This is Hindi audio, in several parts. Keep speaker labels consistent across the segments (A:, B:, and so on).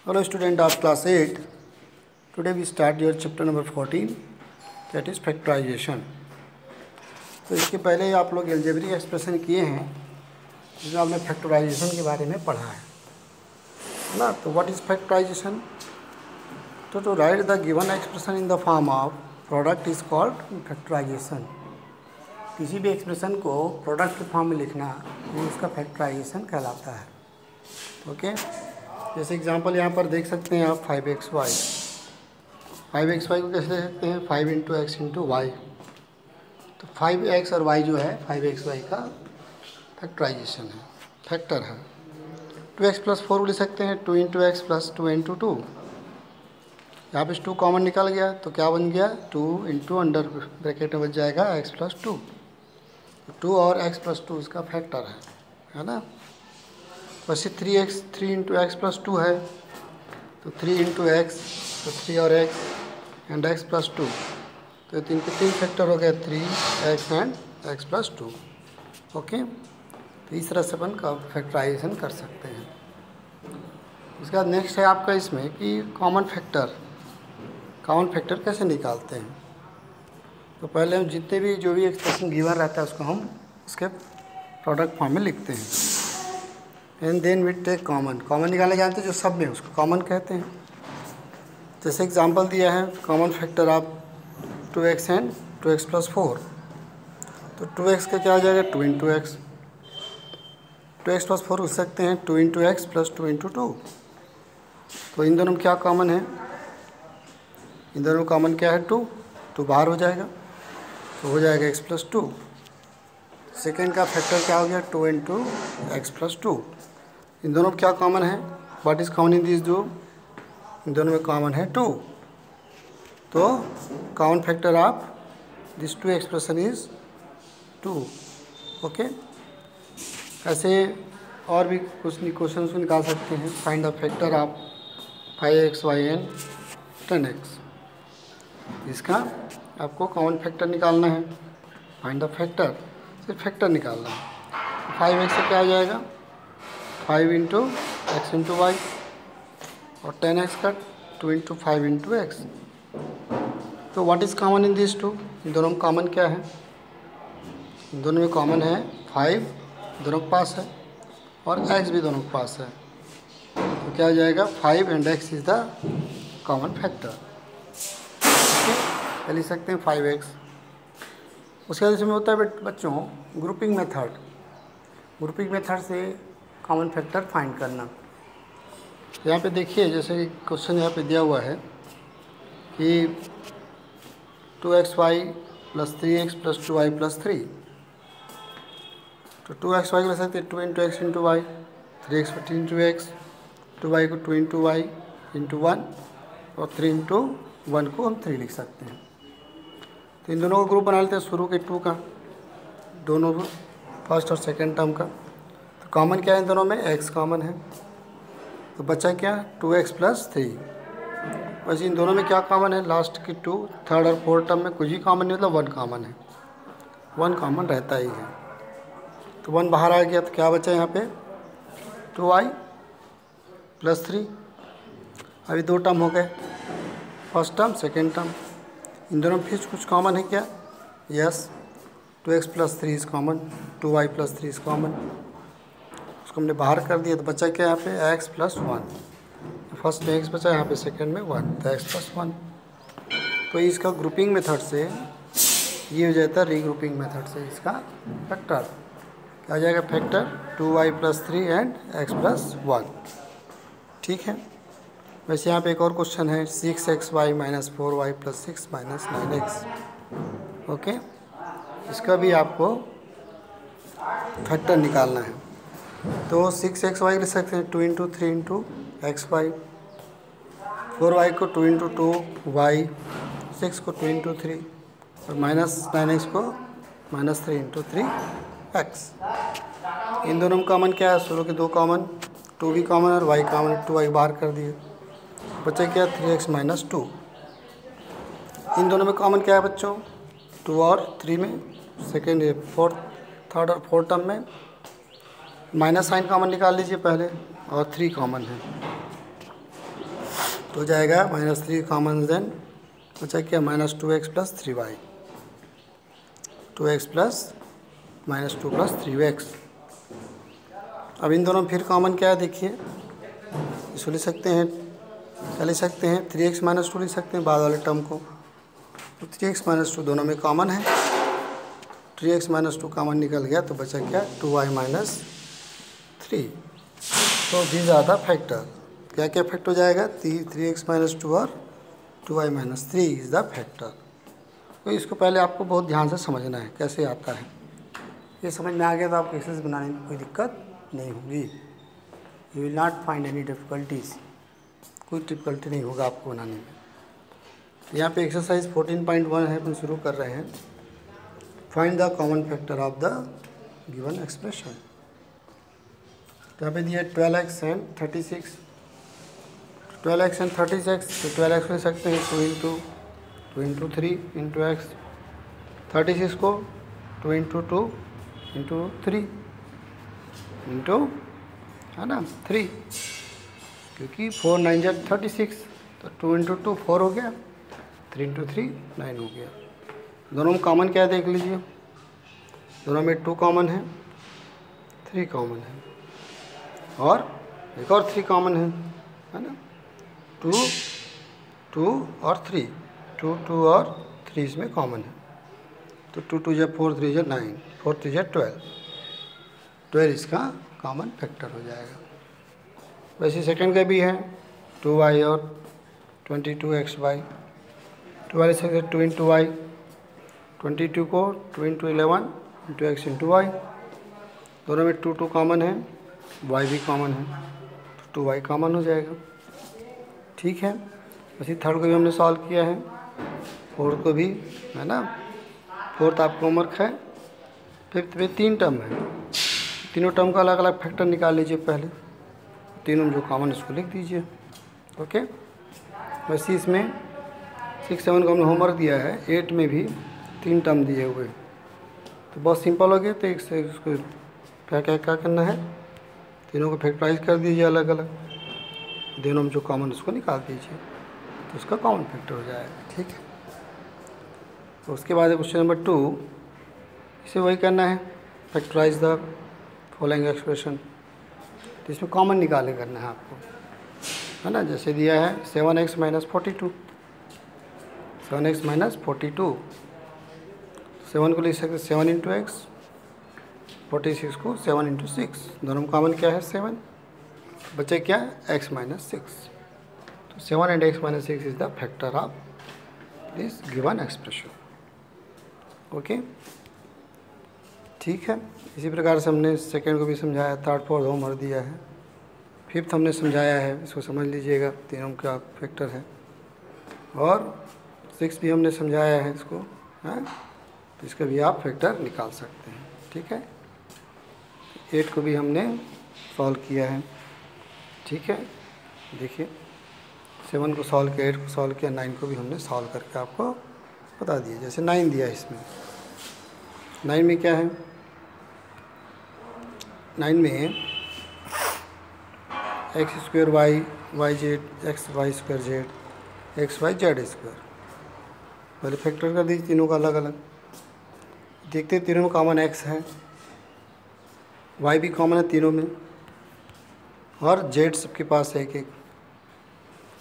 A: Hello student of class 8. Today we start your chapter number 14, that is factorization. तो इसके पहले आप लोग एल्जेब्रिक एक्सप्रेशन किए हैं जिसमें आपने फैक्टराइजेशन के बारे में पढ़ा है ना। तो व्हाट इज़ फैक्टराइजेशन? तो to write the given expression in the form of product is called factorization. किसी भी एक्सप्रेशन को प्रोडक्ट के फॉर्म में लिखना ये उसका फैक्टराइजेशन कहलाता है। ओके, जैसे एग्जांपल यहाँ पर देख सकते हैं आप 5xy। 5xy को कैसे लिख सकते हैं? 5 इंटू एक्स इंटू वाई। तो 5x और y जो है 5xy का फैक्टराइजेशन है, फैक्टर है। 2x प्लस 4 लिख सकते हैं 2 इंटू एक्स प्लस 2 इंटू 2। यहाँ पे 2 कॉमन निकल गया तो क्या बन गया? 2 इंटू अंडर ब्रैकेट में बच जाएगा x प्लस 2। 2 और x प्लस 2 इसका फैक्टर है ना। वैसे 3 इंटू एक्स प्लस 2 है तो 3 इंटू एक्स तो 3 और x एंड x प्लस 2, तो तीन फैक्टर हो गया 3x and x plus 2। Okay, तो इस तरह से अपन का फैक्टराइजेशन कर सकते हैं। उसके बाद नेक्स्ट है आपका इसमें कि कॉमन फैक्टर कैसे निकालते हैं। तो पहले हम जितने भी जो भी एक्सप्रेशन गिवन रहता है उसको हम उसके प्रोडक्ट फॉर्म में लिखते हैं and then we take common निकालने जानते हैं जो सब में उसको कॉमन कहते हैं। जैसे एग्जांपल दिया है कॉमन फैक्टर आप 2x एंड 2x प्लस 4। तो 2x का क्या हो जाएगा? 2 इंटू एक्स। 2x प्लस 4 लिख सकते हैं 2 इंटू एक्स प्लस 2 इंटू 2। तो इन दोनों में क्या कॉमन है? इन दोनों में कॉमन क्या है? 2 बाहर हो जाएगा तो हो जाएगा x प्लस 2। सेकेंड का फैक्टर क्या हो गया? 2 इंटू एक्स प्लस 2। इन दोनों में क्या कॉमन है? What is common in this दो? इन दोनों में कॉमन है 2। तो common factor of this two expression is 2। Okay, ऐसे और भी कुछ क्वेश्चन निकाल सकते हैं। Find the factor of 5xy and 10x। इसका आपको कॉमन फैक्टर निकालना है। फाइंड द फैक्टर, सिर्फ फैक्टर निकालना है। 5x से क्या आ जाएगा? 5 इंटू एक्स इंटू वाई और 10x का 2 इंटू 5 इंटू एक्स। तो what is common in this two? इन दोनों में कॉमन क्या है? इन दोनों में कॉमन है 5, दोनों के पास है, और x भी दोनों के पास है। तो क्या हो जाएगा? 5 and x is the common factor. Okay, लिख सकते हैं 5x। उसके बाद इसमें होता है बच्चों ग्रुपिंग मेथड। ग्रुपिंग मेथड से कॉमन फैक्टर फाइंड करना। यहाँ पे देखिए जैसे क्वेश्चन यहाँ पे दिया हुआ है कि 2xy plus 3x plus 2y plus 3। तो 2xy को लिख सकते हैं 2 into X into Y, 3x को 3 इंटू एक्स, 2y को 2 इंटू वाई इंटू 1 और 3 इंटू 1 को हम 3 लिख सकते हैं। तो इन दोनों को ग्रुप बना लेते हैं शुरू के 2 का, दोनों फर्स्ट और सेकंड टर्म का। तो कॉमन क्या है इन दोनों में? x कॉमन है तो बचा क्या? 2x plus 3। वैसे इन दोनों में क्या कॉमन है? लास्ट की 2, थर्ड और फोर्थ टर्म में कुछ ही कॉमन नहीं, मतलब 1 कॉमन है। 1 कॉमन रहता ही है। तो 1 बाहर आ गया तो क्या बचा यहाँ पे? 2y plus 3। अभी 2 टर्म हो गए, फर्स्ट टर्म सेकेंड टर्म। इन दोनों में फिर कुछ कॉमन है क्या? Yes, 2x plus 3 is common, 2y plus 3 is common. उसको हमने बाहर कर दिया तो बचा क्या यहाँ पे? x plus 1। फर्स्ट में x बचा, यहाँ पे सेकेंड में 1, तो x प्लस 1। तो इसका ग्रुपिंग मेथड से ये हो जाता है रीग्रुपिंग मेथड से इसका फैक्टर क्या हो जाएगा? Factor 2y plus 3 and x plus 1। ठीक है। वैसे यहाँ पे एक और क्वेश्चन है 6xy minus 4y plus 6 minus 9x। Okay, इसका भी आपको फैक्टर निकालना है। तो 6xy लिख सकते हैं 2 into 3 into x Y, 4y को 2 इंटू 2y, 6 को 2 इंटू 3 और माइनस 9x को माइनस 3 इंटू 3x। इन दोनों में कॉमन क्या है? शुरू के 2 कॉमन, 2 भी कॉमन और y कॉमन, 2y बाहर कर दिए, बचा क्या? 3x minus 2। इन दोनों में कॉमन क्या है बच्चों? 2 और 3 में, सेकेंड थर्ड और फोर्थ टर्म में माइनस साइन कॉमन निकाल लीजिए पहले, और 3 कॉमन है। तो जाएगा -3 कॉमन, देन बचा क्या -2x plus 3y, 2x plus -2 plus 3x। अब इन दोनों में फिर कॉमन क्या है देखिए, इसको लिख सकते हैं, क्या लिख सकते हैं 3x माइनस 2 लिख सकते हैं बाद वाले टर्म को। तो 3x माइनस 2 दोनों में कॉमन है, 3x माइनस 2 कॉमन निकल गया तो बचा क्या 2y माइनस 3। तो दीज आर द फैक्टर। क्या क्या फैक्टर हो जाएगा 3x माइनस 2 और 2y minus 3 is the factor. तो इसको पहले आपको बहुत ध्यान से समझना है कैसे आता है। ये समझ में आ गया तो आपको एक्सरसाइज बनाने में कोई दिक्कत नहीं होगी। You will not find any difficulties, कोई डिफ़िकल्टी नहीं होगा आपको बनाने में। यहाँ पे एक्सरसाइज 14.1 है, अपन शुरू कर रहे हैं। Find the common factor of the given expression. यहाँ पे दिया 12x एंड 36, 12x एंड 36, तो 12x ले सकते हैं 2 इंटू 3 इंटू एक्स, 36 को 2 इंटू 2 इंटू 3 इंटू है ना 3, क्योंकि 4 9 जा 36, तो 2 इंटू 2 4 हो गया, 3 इंटू 3 9 हो गया। दोनों में कॉमन क्या है देख लीजिए, दोनों में 2 कॉमन है, 3 कॉमन है और एक और 3 कॉमन है ना, 2 2 और 3, 2 2 और 3 इसमें कॉमन है। तो 2 2 जा 4 3 जा 9, 4 3 जा 12, 12 इसका कॉमन फैक्टर हो जाएगा। वैसे सेकंड का भी है 2y और 22xy, 2y से 2 इंटू वाई, 22 को 2 into 11 into X into Y, दोनों में 2 2 कॉमन है, y भी कॉमन है, तो 2y कॉमन हो जाएगा। ठीक है, वैसे थर्ड को भी हमने सॉल्व किया है, फोर्थ को भी है ना, फोर्थ आपको होमवर्क है। फिफ्थ में 3 टर्म है, तीनों टर्म का अलग अलग फैक्टर निकाल लीजिए पहले, तीनों में जो कॉमन उसको लिख दीजिए। ओके, वैसे इसमें 6 7 को हमने होमवर्क दिया है, 8 में भी 3 टर्म दिए हुए, तो बहुत सिंपल हो गया। तो एक से उसको क्या क्या क्या करना है, तीनों को फैक्टराइज कर दीजिए अलग अलग, दोनों में जो कॉमन उसको निकाल दीजिए, तो उसका कॉमन फैक्टर हो जाएगा। ठीक है, तो उसके बाद क्वेश्चन नंबर 2, इसे वही करना है, फैक्टराइज द फॉलोइंग एक्सप्रेशन। तो इसमें कॉमन निकाले करना है आपको, है ना। जैसे दिया है 7x माइनस 42, 7x माइनस 42, 7 को लिख सकते 7 इंटू एक्स, 46 को 7 इंटू 6, दोनों में कॉमन क्या है 7, बचे क्या x माइनस 6। तो 7 and x minus 6 is the factor of this given expression. Okay, ठीक है। इसी प्रकार से हमने सेकेंड को भी समझाया, थर्ड फोर्थ होमवर्क दिया है, फिफ्थ हमने समझाया है, इसको समझ लीजिएगा तीनों का फैक्टर है, और 6 भी हमने समझाया है इसको, है तो इसका भी आप फैक्टर निकाल सकते हैं। ठीक है, 8 को भी हमने सॉल्व किया है। ठीक है, देखिए 7 को सॉल्व किया, 8 को सॉल्व किया, 9 को भी हमने सॉल्व करके आपको बता दिया। जैसे 9 दिया है, इसमें 9 में क्या है, 9 में X square Y Z X Y square Z X Y Z square, पहले फैक्टर कर दीजिए तीनों का अलग अलग। देखते तीनों में कॉमन एक्स है, वाई भी कॉमन है तीनों में, और जेड सबके पास है एक एक,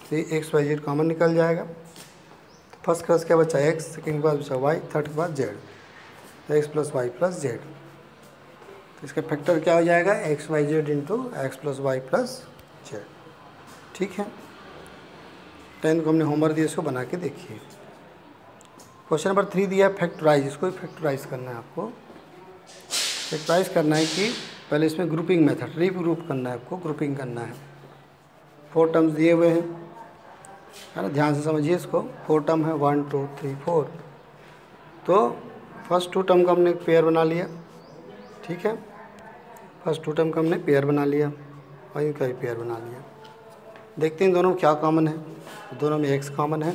A: तो एक्स वाई जेड कॉमन निकल जाएगा। तो फर्स्ट क्लास क्या बचा एक्स, सेकेंड के बाद बचा वाई, थर्ड के बाद जेड, तो X plus Y plus Z. तो इसका फैक्टर क्या हो जाएगा X Y Z into X plus Y plus Z. ठीक है, 10 को हमने होमवर्क दिया, इसको बना के देखिए। क्वेश्चन नंबर 3 दिया फैक्टराइज, इसको भी फैक्टराइज करना है आपको। फैक्टराइज करना है कि पहले इसमें ग्रुपिंग मेथड, रीग्रुप करना है आपको, ग्रुपिंग करना है। 4 टर्म्स दिए हुए हैं, है ना, ध्यान से समझिए इसको। 4 टर्म है, 1 2 3 4। तो फर्स्ट 2 टर्म का हमने पेयर बना लिया। ठीक है, फर्स्ट 2 टर्म का हमने पेयर बना लिया, और इनका भी पेयर बना लिया। देखते हैं दोनों में क्या कॉमन है, दोनों में एक्स कॉमन है,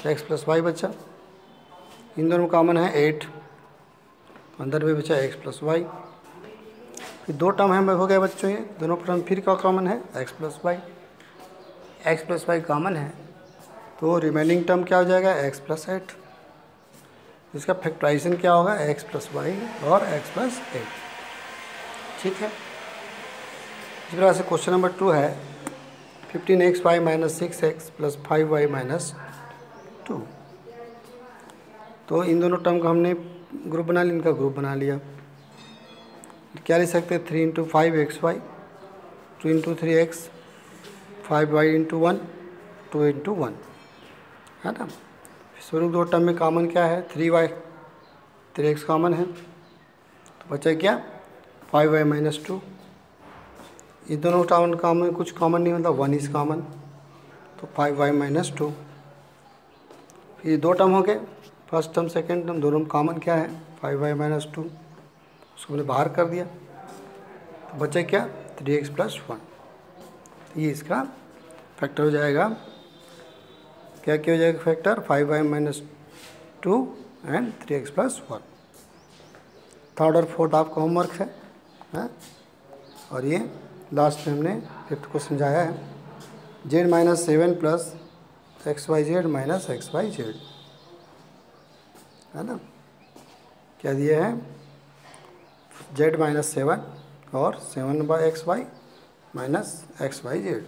A: तो एक्स प्लस वाई बचा। इन दोनों में कॉमन है 8, अंदर में बचा एक्स प्लस वाई। फिर 2 टर्म है हो गया बच्चों, ये दोनों टर्म फिर क्या कॉमन है X plus Y. X plus Y common है तो रिमेनिंग टर्म क्या हो जाएगा, एक्स प्लस 8। इसका फैक्टराइजेशन क्या होगा, एक्स प्लस वाई और एक्स प्लस 8। ठीक है। इस प्रकार से क्वेश्चन नंबर 2 है 15xy minus 6x plus 5y minus 2। तो इन दोनों टर्म का हमने ग्रुप बना लिया, इनका ग्रुप बना लिया। क्या लिख सकते हैं, 3 × 5xy, 2 × 3x, 5y × 1, 2 × 1, है ना। शुरू दो टर्म में कॉमन क्या है, 3y, 3x कॉमन है तो बचा क्या, 5y माइनस 2। ये दोनों टर्म कॉमन, कुछ कॉमन नहीं मतलब 1 इज़ कॉमन तो 5y माइनस 2। ये दो टर्म हो गए, फर्स्ट टर्म सेकेंड टर्म, दोनों में कॉमन क्या है, 5y माइनस 2, उसको मैंने बाहर कर दिया तो बचा क्या, 3x प्लस 1। ये इसका फैक्टर हो जाएगा, क्या क्या हो जाएगा factor, 5y minus 2 and 3x plus 1। Third और फोर्थ आपका होमवर्क है? और ये लास्ट में हमने फिफ्थ को समझाया है, z minus 7 plus XYZ minus XYZ, है ना। क्या दिया है, z माइनस 7 और 7/XY माइनस XYZ।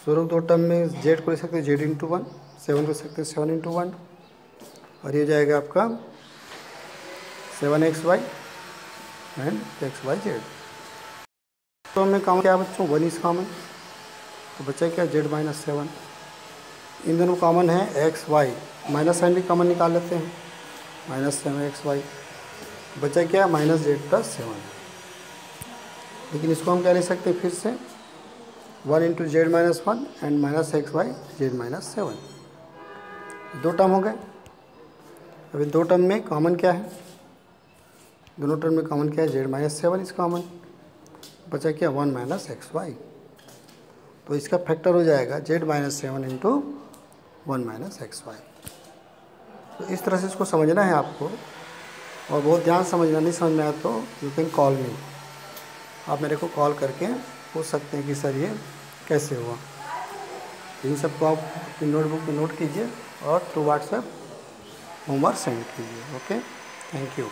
A: शुरू दो टर्म में z को ले सकते हैं z × 1, 7 को ले सकते हैं 7 × 1 और ये जाएगा आपका 7XY एंड XYZ। तो में कॉमन क्या बच्चों, 1 इज़ कॉमन तो बचा क्या, z माइनस 7। इन दोनों कॉमन है XY, माइनस साइन भी कॉमन निकाल लेते हैं, माइनस 7XY बचा क्या, माइनस z प्लस 7। लेकिन इसको हम क्या ले सकते हैं फिर से, 1 × z minus 1 and minus XY z minus 7। दो टर्म हो गए। अभी दो टर्म में कॉमन क्या है, दोनों टर्म में कॉमन क्या है, z माइनस 7 इज़ कॉमन, बचा क्या 1 माइनस XY। तो इसका फैक्टर हो जाएगा z माइनस 7 × 1 माइनस XY। तो इस तरह से इसको समझना है आपको, और बहुत ध्यान समझना, नहीं समझ में आया तो यू कैन कॉल मी, आप मेरे को कॉल करके पूछ सकते हैं कि सर ये कैसे हुआ। इन सबको आप अपनी नोटबुक में नोट कीजिए और थ्रू व्हाट्सएप होमवर्क सेंड कीजिए। Okay, thank you.